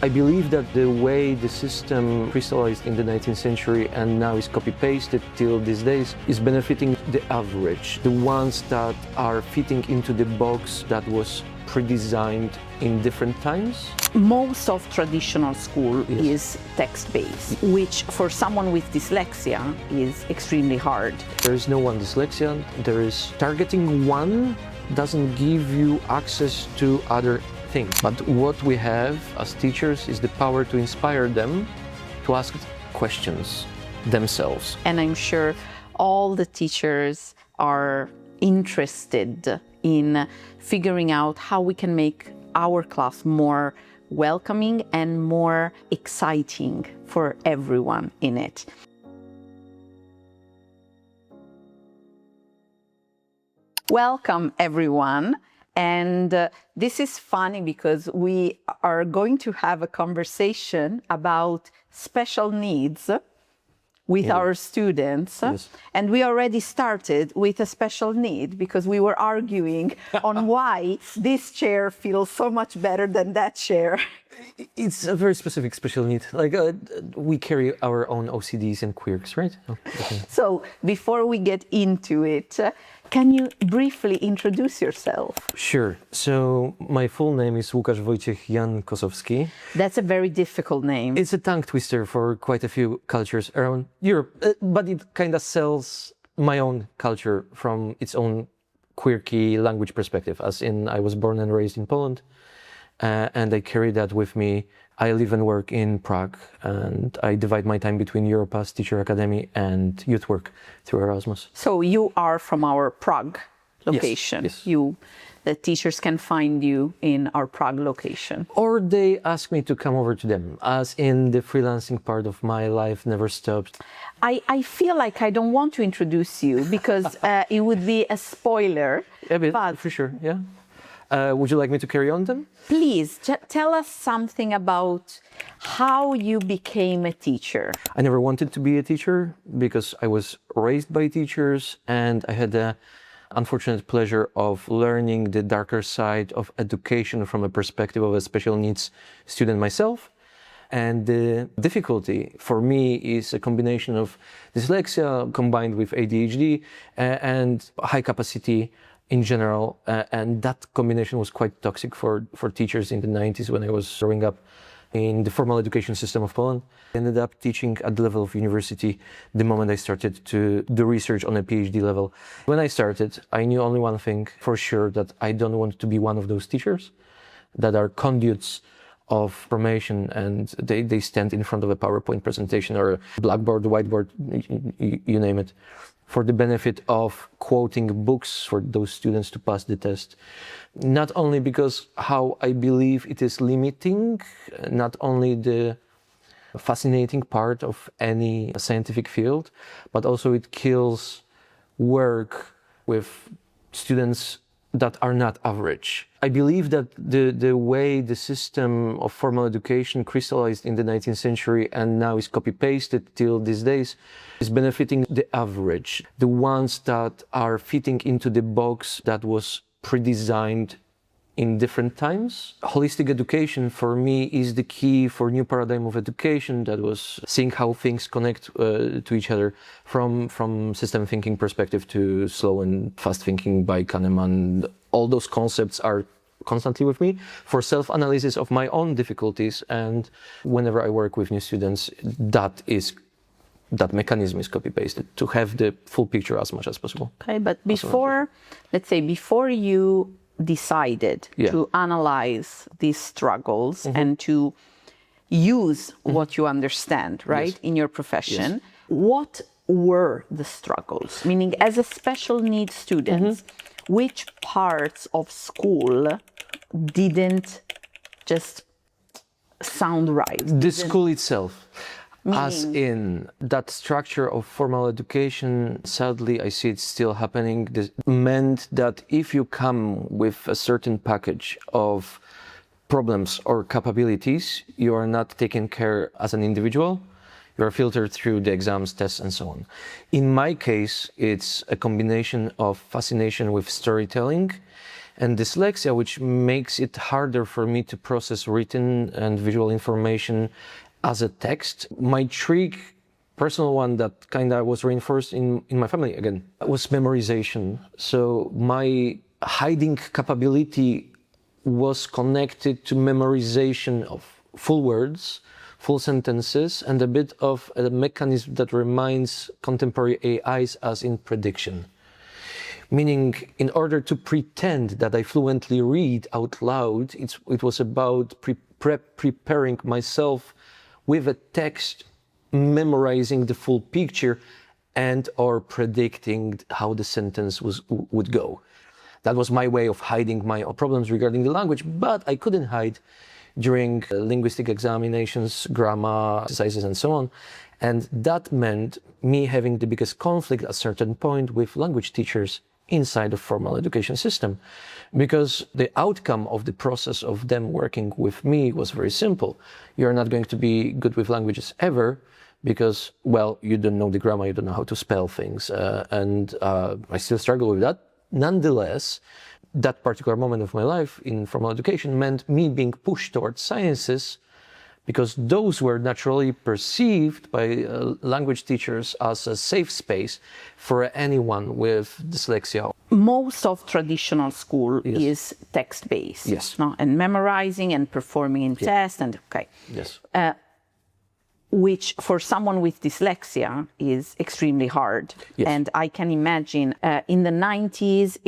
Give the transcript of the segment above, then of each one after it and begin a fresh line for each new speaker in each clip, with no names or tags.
I believe that the way the system crystallized in the 19th century and now is copy-pasted till these days is benefiting the average, the ones that are fitting into the box that was pre-designed in different times.
Most of traditional school is text-based, which for someone with dyslexia is extremely hard.
There is no one dyslexia. There is targeting one doesn't give you access to other things. But what we have as teachers is the power to inspire them to ask questions themselves.
And I'm sure all the teachers are interested in figuring out how we can make our class more welcoming and more exciting for everyone in it. Welcome, everyone. And this is funny because we are going to have a conversation about special needs with our students.
Yes.
And we already started with a special need because we were arguing on why this chair feels so much better than that chair.
It's a very specific special need. Like we carry our own OCDs and quirks, right? Oh, okay.
So before we get into it, can you briefly introduce yourself?
Sure. So my full name is Łukasz Wojciech Jan Kosowski.
That's a very difficult name.
It's a tongue twister for quite a few cultures around Europe, but it kind of sells my own culture from its own quirky language perspective, as in I was born and raised in Poland, and I carry that with me. I live and work in Prague, and I divide my time between Europass Teacher Academy and youth work through Erasmus.
So you are from our Prague location.
Yes.
The teachers can find you in our Prague location.
Or they ask me to come over to them, as in the freelancing part of my life never stopped.
I feel like I don't want to introduce you because it would be a spoiler.
A bit,
but
for sure, yeah. Would you like me to carry on then?
Please tell us something about how you became a teacher.
I never wanted to be a teacher because I was raised by teachers, and I had the unfortunate pleasure of learning the darker side of education from a perspective of a special needs student myself. And the difficulty for me is a combination of dyslexia combined with ADHD and high capacity in general, and that combination was quite toxic for teachers in the 90s when I was growing up in the formal education system of Poland. I ended up teaching at the level of university the moment I started to do research on a PhD level. When I started, I knew only one thing for sure, that I don't want to be one of those teachers that are conduits of formation, and they stand in front of a PowerPoint presentation or a blackboard, whiteboard, you name it, for the benefit of quoting books for those students to pass the test. Not only because how I believe it is limiting, not only the fascinating part of any scientific field, but also it kills work with students that are not average. I believe that the way the system of formal education crystallized in the 19th century and now is copy-pasted till these days is benefiting the average, the ones that are fitting into the box that was pre-designed in different times. Holistic education for me is the key for new paradigm of education that was seeing how things connect to each other from system thinking perspective to slow and fast thinking by Kahneman. All those concepts are constantly with me for self-analysis of my own difficulties, and whenever I work with new students, that mechanism is copy-pasted to have the full picture as much as possible.
Okay, but before you decided to analyze these struggles and to use what you understand, right, in your profession, what were the struggles? Meaning, as a special needs student, which parts of school didn't just sound right?
The school itself. As in that structure of formal education, sadly, I see it still happening. This meant that if you come with a certain package of problems or capabilities, you are not taken care as an individual. You are filtered through the exams, tests, and so on. In my case, it's a combination of fascination with storytelling and dyslexia, which makes it harder for me to process written and visual information as a text. My trick, personal one that kind of was reinforced in my family again, was memorization. So my hiding capability was connected to memorization of full words, full sentences, and a bit of a mechanism that reminds contemporary AIs as in prediction. Meaning, in order to pretend that I fluently read out loud, it was about preparing myself with a text, memorizing the full picture, and or predicting how the sentence would go. That was my way of hiding my problems regarding the language, but I couldn't hide during linguistic examinations, grammar exercises, and so on. And that meant me having the biggest conflict at a certain point with language teachers inside the formal education system, because the outcome of the process of them working with me was very simple. You're not going to be good with languages ever because, well, you don't know the grammar, you don't know how to spell things, and I still struggle with that. Nonetheless, that particular moment of my life in formal education meant me being pushed towards sciences, because those were naturally perceived by language teachers as a safe space for anyone with dyslexia.
Most of traditional school
Yes.
is text-based,
Yes.
no? And memorizing and performing in tests, and okay.
Yes.
Which for someone with dyslexia is extremely hard.
Yes.
And I can imagine in the 90s,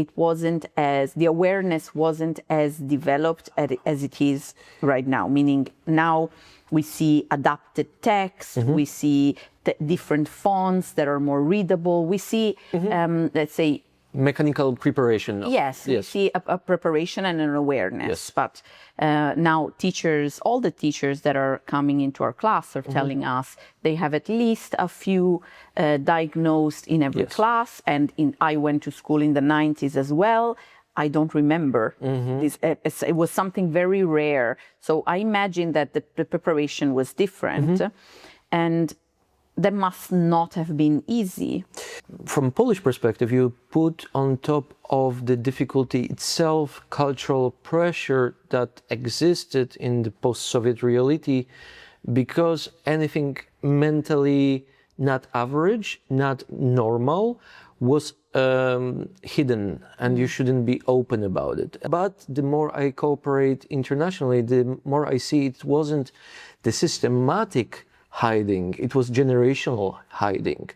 the awareness wasn't as developed as it is right now, meaning now we see adapted text, we see different fonts that are more readable, we see, let's say,
Mechanical preparation.
Yes, we see a preparation and an awareness.
Yes.
But now teachers, all the teachers that are coming into our class are telling us they have at least a few diagnosed in every
Yes.
class. And I went to school in the 90s as well. I don't remember this. It was something very rare. So I imagine that the preparation was different. And that must not have been easy.
From Polish perspective, you put on top of the difficulty itself cultural pressure that existed in the post-Soviet reality, because anything mentally not average, not normal, was hidden, and you shouldn't be open about it. But the more I cooperate internationally, the more I see it wasn't the systematic hiding, it was generational hiding,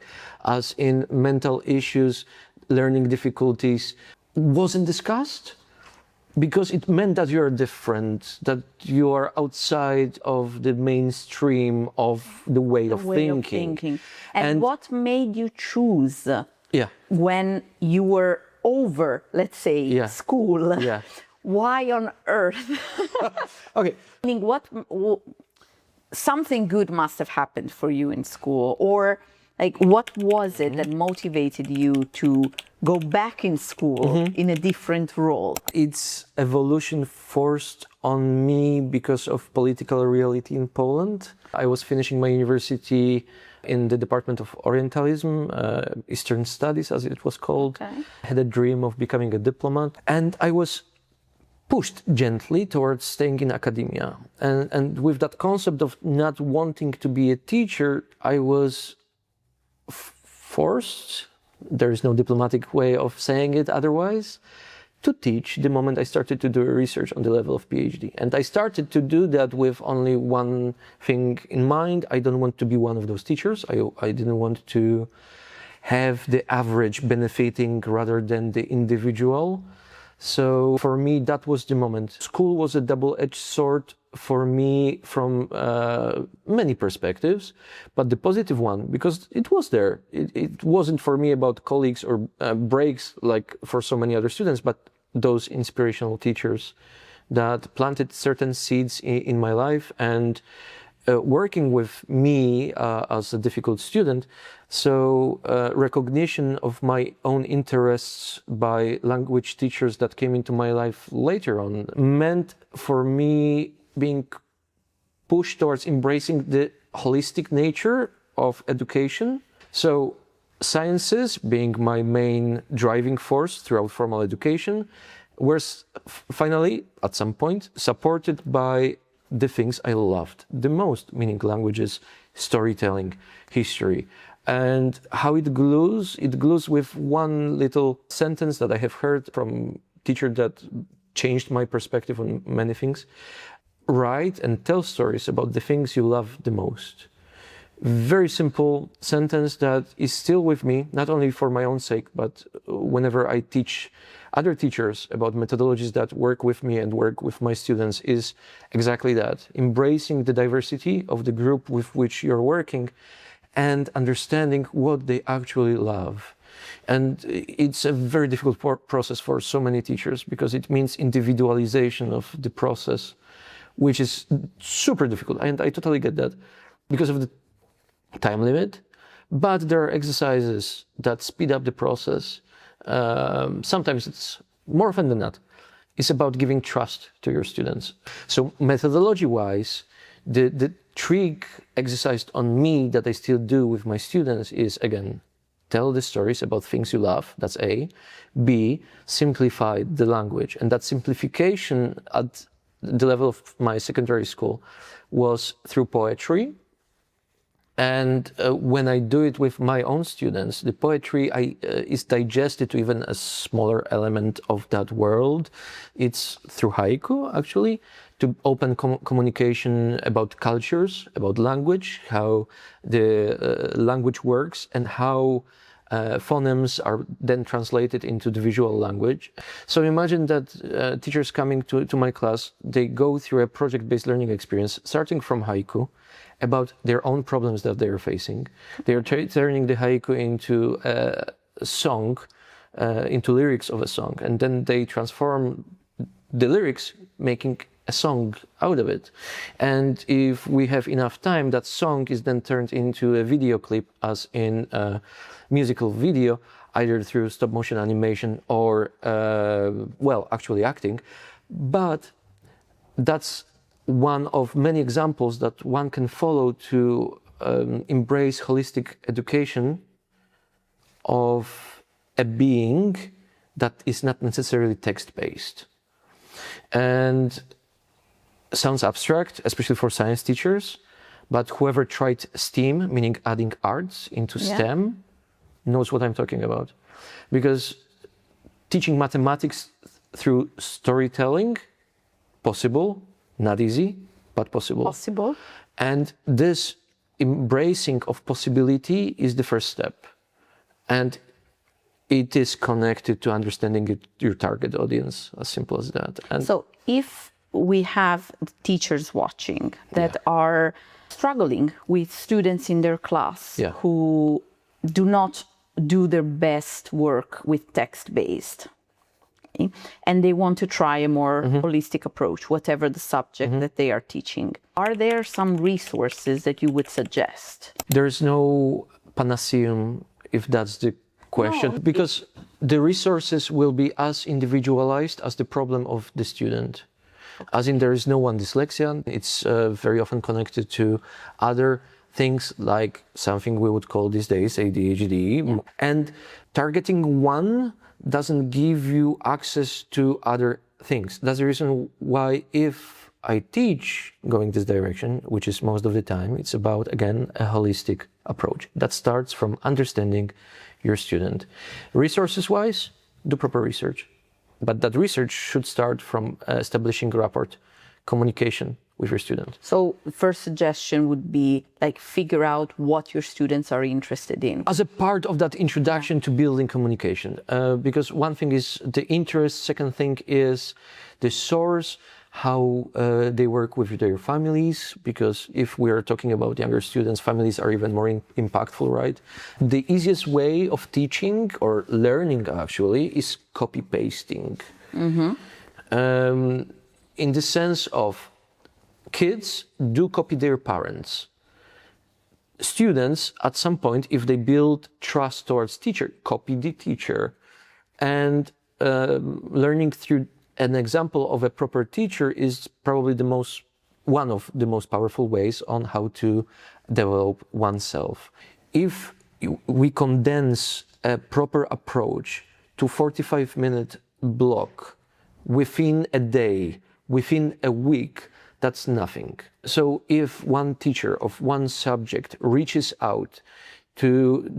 as in mental issues, learning difficulties wasn't discussed, because it meant that you're different, that you are outside of the mainstream of the way of thinking.
And what made you choose when you were over, let's say, school? Why on earth?
Okay.
I mean, something good must have happened for you in school, or like what was it that motivated you to go back in school in a different role?
It's evolution forced on me because of political reality in Poland. I was finishing my university in the Department of Orientalism, Eastern Studies as it was called.
Okay.
I had a dream of becoming a diplomat, and I was pushed gently towards staying in academia. And with that concept of not wanting to be a teacher, I was forced, there is no diplomatic way of saying it otherwise, to teach the moment I started to do research on the level of PhD. And I started to do that with only one thing in mind. I don't want to be one of those teachers. I didn't want to have the average benefiting rather than the individual. So for me, that was the moment. School was a double-edged sword for me from many perspectives, but the positive one, because it was there. It wasn't for me about colleagues or breaks like for so many other students, but those inspirational teachers that planted certain seeds in my life and working with me as a difficult student. So recognition of my own interests by language teachers that came into my life later on meant for me being pushed towards embracing the holistic nature of education. So sciences being my main driving force throughout formal education, were finally, at some point, supported by the things I loved the most, meaning languages, storytelling, history. And how it glues with one little sentence that I have heard from teacher that changed my perspective on many things. Write and tell stories about the things you love the most. Very simple sentence that is still with me, not only for my own sake, but whenever I teach other teachers about methodologies that work with me and work with my students, is exactly that. Embracing the diversity of the group with which you're working and understanding what they actually love. And it's a very difficult process for so many teachers because it means individualization of the process, which is super difficult. And I totally get that because of the time limit, but there are exercises that speed up the process. Sometimes it's more often than not, it's about giving trust to your students. So methodology-wise, the trick exercised on me that I still do with my students is, again, tell the stories about things you love, that's A. B, simplify the language. And that simplification at the level of my secondary school was through poetry. And when I do it with my own students, the poetry is digested to even a smaller element of that world. It's through haiku, actually, to open communication about cultures, about language, how the language works, and how phonemes are then translated into the visual language. So imagine that teachers coming to my class, they go through a project-based learning experience, starting from haiku, about their own problems that they are facing. They are turning the haiku into a song, into lyrics of a song, and then they transform the lyrics, making a song out of it. And if we have enough time, that song is then turned into a video clip, as in a musical video, either through stop motion animation or, well, actually acting. But that's one of many examples that one can follow to embrace holistic education of a being that is not necessarily text-based. And sounds abstract, especially for science teachers, but whoever tried STEAM, meaning adding arts into STEM, knows what I'm talking about. Because teaching mathematics through storytelling, possible, not easy, but possible.
Possible.
And this embracing of possibility is the first step. And it is connected to understanding your target audience, as simple as that. And
so if we have teachers watching that are struggling with students in their class who do not do their best work with text-based, and they want to try a more holistic approach, whatever the subject that they are teaching. Are there some resources that you would suggest?
There's no panaceum, if that's the question, because the resources will be as individualized as the problem of the student. As in, there is no one dyslexia. It's very often connected to other things like something we would call these days ADHD. And targeting one doesn't give you access to other things. That's the reason why if I teach going this direction, which is most of the time, it's about, again, a holistic approach that starts from understanding your student. Resources-wise, do proper research. But that research should start from establishing rapport, communication with your student.
So first suggestion would be like figure out what your students are interested in.
As a part of that introduction to building communication, because one thing is the interest, second thing is the source, how they work with their families, because if we are talking about younger students, families are even more impactful, right? The easiest way of teaching or learning actually is copy-pasting. In the sense of kids do copy their parents. Students, at some point, if they build trust towards teacher, copy the teacher. And learning through an example of a proper teacher is probably one of the most powerful ways on how to develop oneself. If we condense a proper approach to 45-minute block within a day, within a week, that's nothing. So if one teacher of one subject reaches out to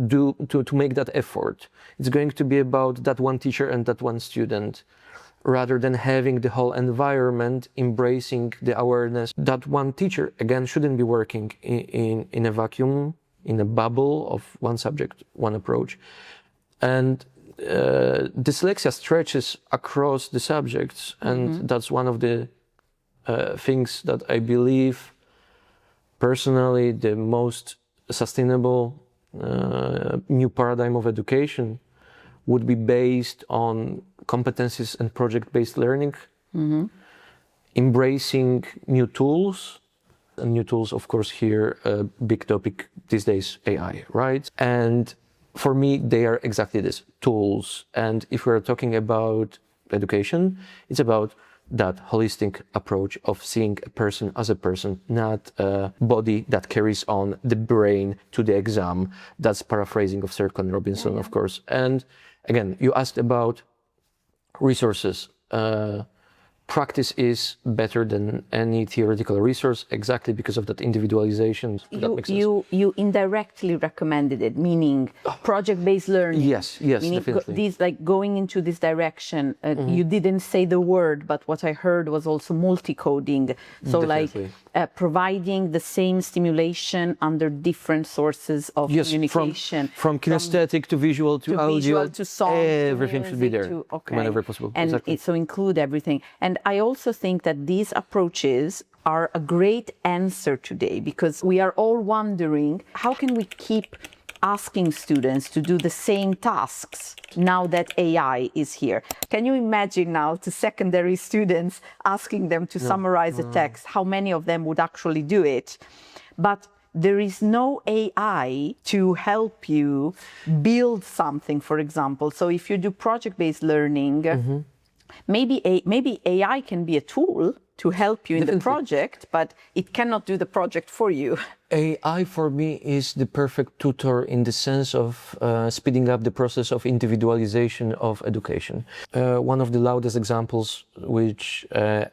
make that effort, it's going to be about that one teacher and that one student, rather than having the whole environment embracing the awareness that one teacher, again, shouldn't be working in a vacuum, in a bubble of one subject, one approach. And dyslexia stretches across the subjects, and that's one of the things that I believe, personally, the most sustainable new paradigm of education would be based on competencies and project-based learning, embracing new tools. And new tools, of course, here, a big topic these days, AI, right? And for me, they are exactly this, tools. And if we're talking about education, it's about that holistic approach of seeing a person as a person, not a body that carries on the brain to the exam. That's paraphrasing of Sir Ken Robinson, of course. And again, you asked about resources. Practice is better than any theoretical resource, exactly because of that individualization.
You indirectly recommended it, meaning project-based learning.
Yes,
meaning
definitely.
Going into this direction. You didn't say the word, but what I heard was also multi-coding. So
Definitely.
Providing the same stimulation under different sources of communication.
From kinesthetic to visual to audio,
visual to song,
everything should be there whenever possible.
And
exactly.
so include everything. And I also think that these approaches are a great answer today, because we are all wondering, how can we keep asking students to do the same tasks now that AI is here? Can you imagine now to secondary students asking them to summarize a text? How many of them would actually do it? But there is no AI to help you build something, for example. So if you do project-based learning, maybe AI can be a tool to help you in the project, but it cannot do the project for you.
AI for me is the perfect tutor in the sense of speeding up the process of individualization of education. One of the loudest examples which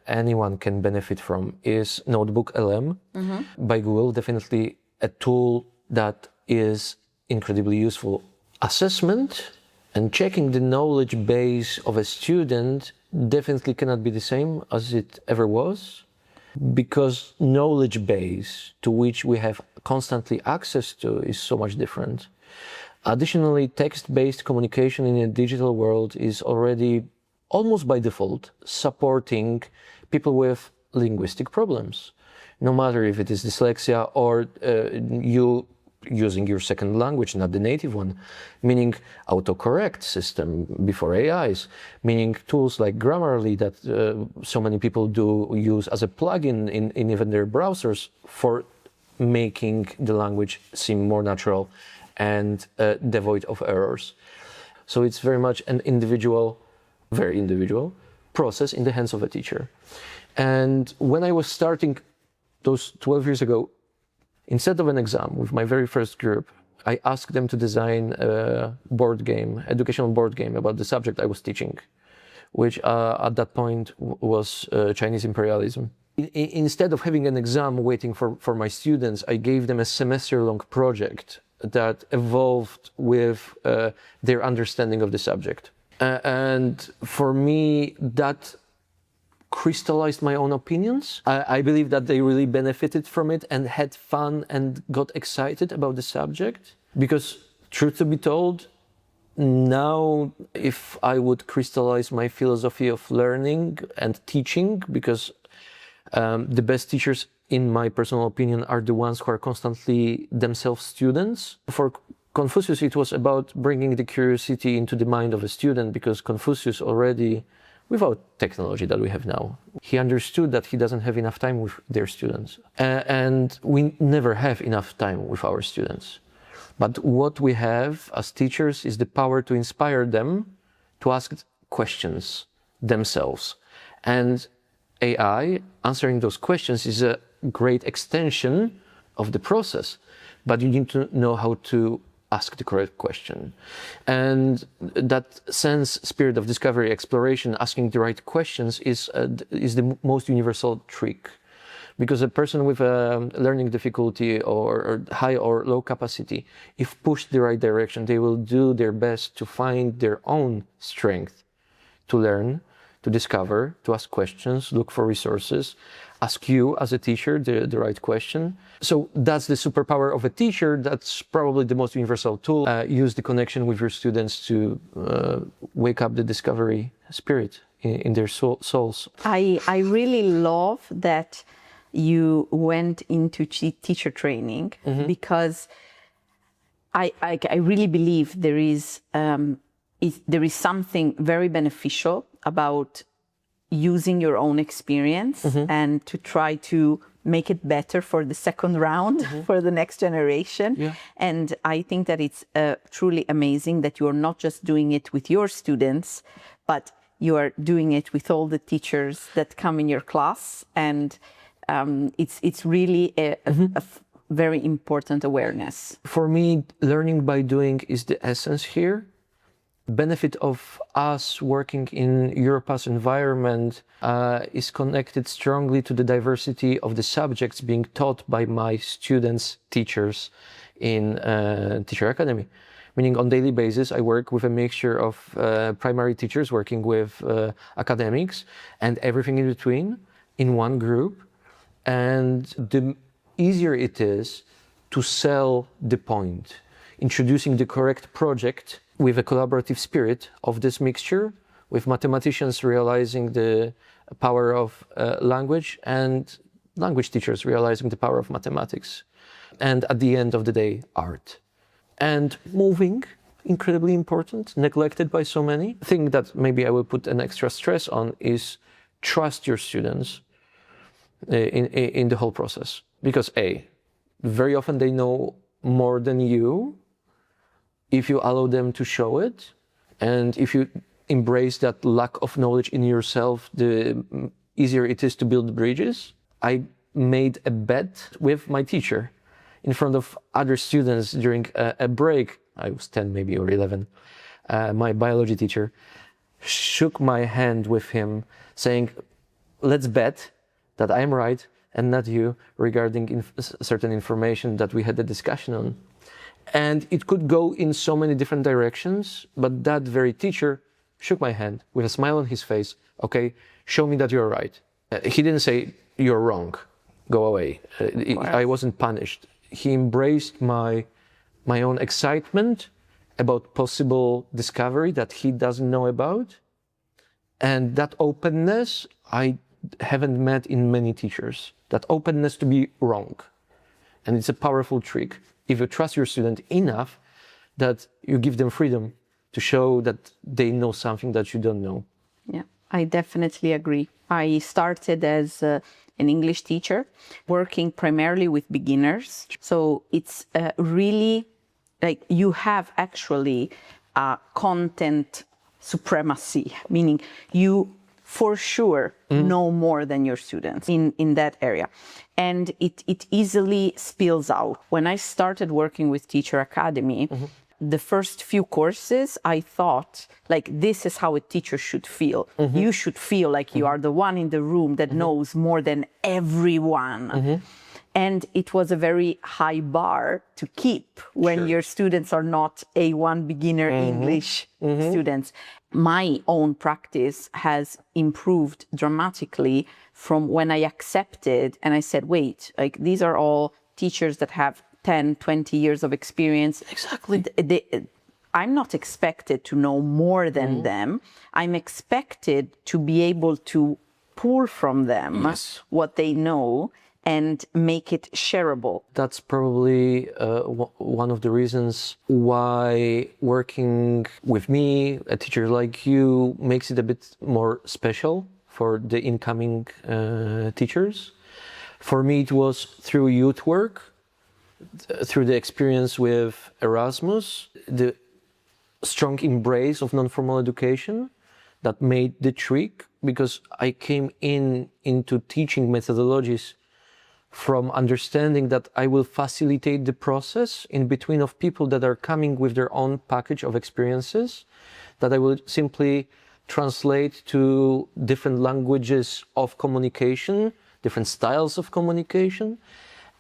anyone can benefit from is Notebook LM by Google. Definitely a tool that is incredibly useful. Assessment and checking the knowledge base of a student definitely cannot be the same as it ever was, because knowledge base to which we have constantly access to is so much different. Additionally, text-based communication in a digital world is already almost by default supporting people with linguistic problems, no matter if it is dyslexia or you using your second language, not the native one, meaning autocorrect system before AIs, meaning tools like Grammarly that so many people do use as a plugin in even their browsers for making the language seem more natural and devoid of errors. So it's very much an individual, very individual process in the hands of a teacher. And when I was starting those 12 years ago, instead of an exam with my very first group, I asked them to design a board game, educational board game about the subject I was teaching, which at that point was Chinese imperialism. Instead of having an exam waiting for my students, I gave them a semester-long project that evolved with their understanding of the subject. And for me, that crystallized my own opinions. I believe that they really benefited from it and had fun and got excited about the subject. Because, truth to be told, now if I would crystallize my philosophy of learning and teaching, because the best teachers, in my personal opinion, are the ones who are constantly themselves students. For Confucius, it was about bringing the curiosity into the mind of a student, because Confucius already, without technology that we have now, he understood that he doesn't have enough time with their students. And we never have enough time with our students. But what we have as teachers is the power to inspire them to ask questions themselves. And AI answering those questions is a great extension of the process. But you need to know how to ask the correct question. And that spirit of discovery, exploration, asking the right questions is the most universal trick. Because a person with a learning difficulty or high or low capacity, if pushed the right direction, they will do their best to find their own strength, to learn, to discover, to ask questions, look for resources, ask you as a teacher the right question. So that's the superpower of a teacher. That's probably the most universal tool. Use the connection with your students to wake up the discovery spirit in their souls.
I really love that you went into teacher training, because I really believe there is something very beneficial about using your own experience and to try to make it better for the second round, for the next generation.
Yeah.
And I think that it's truly amazing that you're not just doing it with your students, but you are doing it with all the teachers that come in your class. And it's really a very important awareness.
For me, learning by doing is the essence here. Benefit of us working in Europass environment is connected strongly to the diversity of the subjects being taught by my students, teachers in Teacher Academy. Meaning on daily basis, I work with a mixture of primary teachers working with academics and everything in between in one group. And the easier it is to sell the point, introducing the correct project with a collaborative spirit of this mixture, with mathematicians realizing the power of language and language teachers realizing the power of mathematics. And at the end of the day, art. And moving, incredibly important, neglected by so many. The thing that maybe I will put an extra stress on is trust your students in the whole process. Because very often they know more than you, if you allow them to show it, and if you embrace that lack of knowledge in yourself, the easier it is to build bridges. I made a bet with my teacher in front of other students during a break. I was 10 maybe or 11. My biology teacher shook my hand with him saying, let's bet that I'm right and not you regarding certain information that we had a discussion on. And it could go in so many different directions, but that very teacher shook my hand with a smile on his face. Okay, show me that you're right. He didn't say, you're wrong, go away. I wasn't punished. He embraced my own excitement about possible discovery that he doesn't know about. And that openness, I haven't met in many teachers. That openness to be wrong. And it's a powerful trick. If you trust your student enough that you give them freedom to show that they know something that you don't know.
Yeah, I definitely agree. I started as an English teacher, working primarily with beginners. So it's really like you have actually content supremacy, meaning you for sure know more than your students in that area. And it easily spills out. When I started working with Teacher Academy, the first few courses, I thought, like, this is how a teacher should feel. You should feel like you are the one in the room that knows more than everyone. And it was a very high bar to keep when your students are not A1 beginner English students. My own practice has improved dramatically from when I accepted and I said, wait, like these are all teachers that have 10, 20 years of experience.
Exactly.
I'm not expected to know more than them. I'm expected to be able to pull from them what they know and make it shareable.
That's probably one of the reasons why working with me, a teacher like you, makes it a bit more special for the incoming teachers. For me, it was through youth work, through the experience with Erasmus, the strong embrace of non-formal education that made the trick, because I came into teaching methodologies from understanding that I will facilitate the process in between of people that are coming with their own package of experiences, that I will simply translate to different languages of communication, different styles of communication.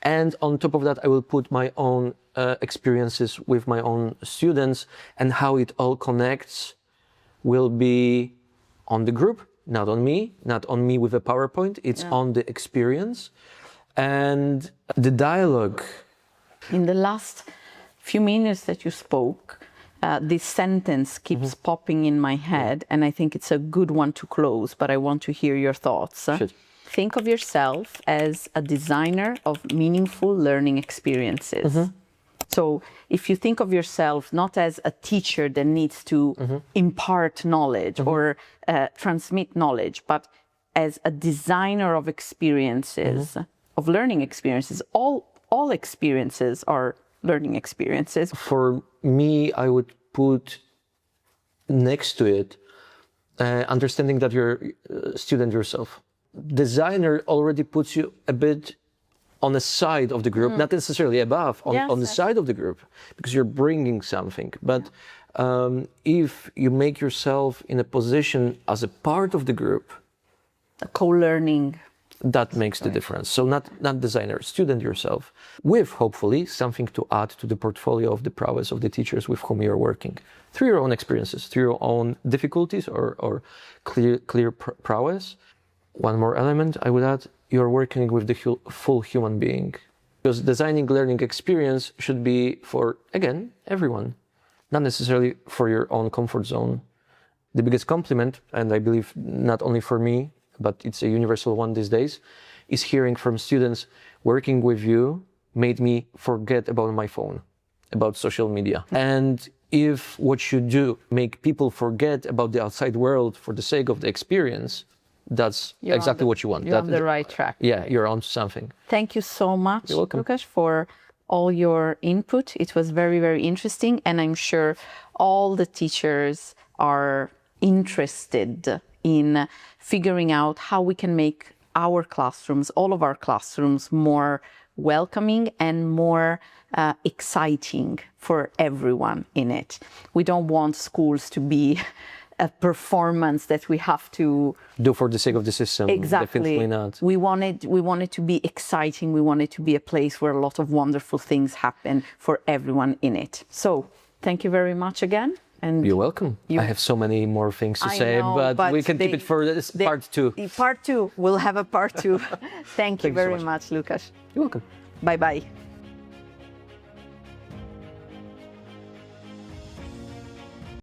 And on top of that, I will put my own experiences with my own students, and how it all connects will be on the group, not on me with a PowerPoint, it's on the experience. And the dialogue.
In the last few minutes that you spoke, this sentence keeps popping in my head, and I think it's a good one to close, but I want to hear your thoughts. Think of yourself as a designer of meaningful learning experiences. So if you think of yourself not as a teacher that needs to impart knowledge or transmit knowledge, but as a designer of experiences, of learning experiences, all experiences are learning experiences.
For me, I would put next to it understanding that you're a student yourself. Designer already puts you a bit on the side of the group, not necessarily above, on the side of the group, because you're bringing something. But if you make yourself in a position as a part of the group,
a co-learning,
that makes the difference. So not designer, student yourself, with hopefully something to add to the portfolio of the prowess of the teachers with whom you're working, through your own experiences, through your own difficulties or clear prowess. One more element I would add, you're working with the full human being. Because designing learning experience should be for, again, everyone, not necessarily for your own comfort zone. The biggest compliment, and I believe not only for me, but it's a universal one these days, is hearing from students, working with you made me forget about my phone, about social media. And if what you do make people forget about the outside world for the sake of the experience, that's exactly what you want.
You're on the right track.
Yeah, you're on to something.
Thank you so much,
You're welcome.
Lukasz, for all your input. It was very, very interesting, and I'm sure all the teachers are interested in figuring out how we can make our classrooms, all of our classrooms, more welcoming and more exciting for everyone in it. We don't want schools to be a performance that we have to
do for the sake of the system.
Exactly.
Definitely not.
We want it to be exciting. We want it to be a place where a lot of wonderful things happen for everyone in it. So thank you very much again. And
you're welcome. I have so many more things to say,
know,
but we can keep it for this part two.
Part two. We'll have a part two. Thank you very much, Lukasz.
You're welcome.
Bye-bye.